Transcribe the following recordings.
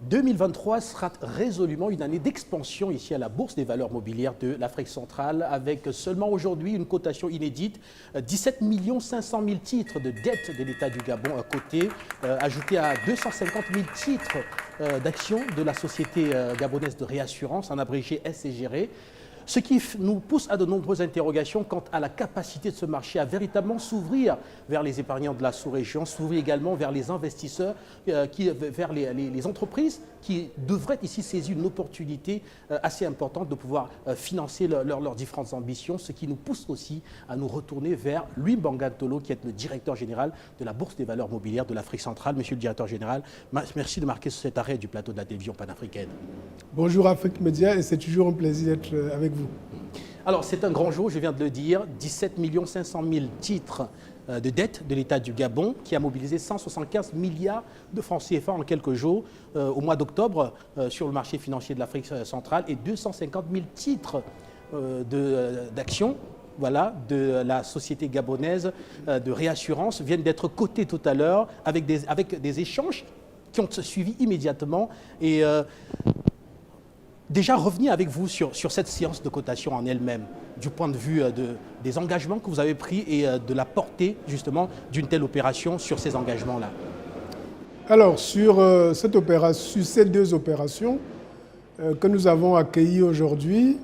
2023 sera résolument une année d'expansion ici à la Bourse des valeurs mobilières de l'Afrique centrale, avec seulement aujourd'hui une cotation inédite, 17 500 000 titres de dette de l'État du Gabon cotés, ajoutés à 250 000 titres d'actions de la société gabonaise de réassurance, en abrégé SCGR. Ce qui nous pousse à de nombreuses interrogations quant à la capacité de ce marché à véritablement s'ouvrir vers les épargnants de la sous-région, s'ouvrir également vers les investisseurs, vers les entreprises qui devraient ici saisir une opportunité assez importante de pouvoir financer leurs différentes ambitions, ce qui nous pousse aussi à nous retourner vers Louis Mbanga-Ntolo, qui est le directeur général de la Bourse des valeurs mobilières de l'Afrique centrale. Monsieur le directeur général, merci de marquer cet arrêt du plateau de la télévision panafricaine. Bonjour Afrique Média, et c'est toujours un plaisir d'être avec vous. Alors c'est un grand jour, je viens de le dire, 17 500 000 titres de dette de l'État du Gabon qui a mobilisé 175 milliards de francs CFA en quelques jours au mois d'octobre sur le marché financier de l'Afrique centrale et 250 000 titres d'actions de la société gabonaise de réassurance viennent d'être cotés tout à l'heure avec des échanges qui ont suivi immédiatement. Et déjà revenir avec vous sur cette séance de cotation en elle-même, du point de vue des engagements que vous avez pris et de la portée justement d'une telle opération sur ces engagements-là. Alors sur ces deux opérations que nous avons accueillies aujourd'hui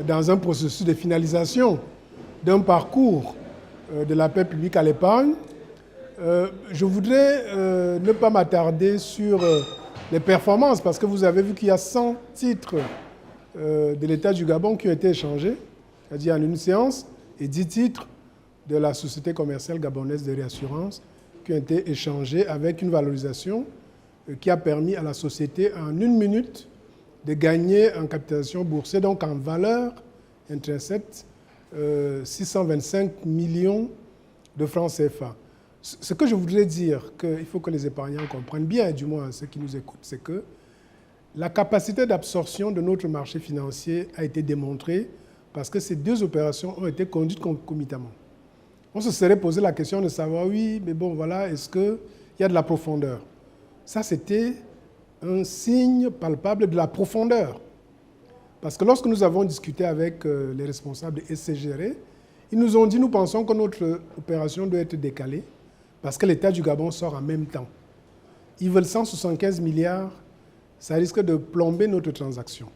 dans un processus de finalisation d'un parcours de la paix publique à l'épargne, je voudrais ne pas m'attarder sur les performances, parce que vous avez vu qu'il y a 100 titres de l'État du Gabon qui ont été échangés, c'est-à-dire en une séance, et 10 titres de la Société commerciale gabonaise de réassurance qui ont été échangés avec une valorisation qui a permis à la société en 1 minute de gagner en capitalisation boursière, donc en valeur intrinsèque, 625 millions de francs CFA. Ce que je voudrais dire, qu'il faut que les épargnants comprennent bien, du moins ceux qui nous écoutent, c'est que la capacité d'absorption de notre marché financier a été démontrée parce que ces deux opérations ont été conduites concomitamment. On se serait posé la question de savoir, oui, mais bon, voilà, est-ce qu'il y a de la profondeur? Ça, c'était un signe palpable de la profondeur. Parce que lorsque nous avons discuté avec les responsables de SCGR, ils nous ont dit, nous pensons que notre opération doit être décalée, parce que l'État du Gabon sort en même temps. Ils veulent 175 milliards, ça risque de plomber notre transaction.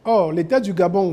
Or, l'État du Gabon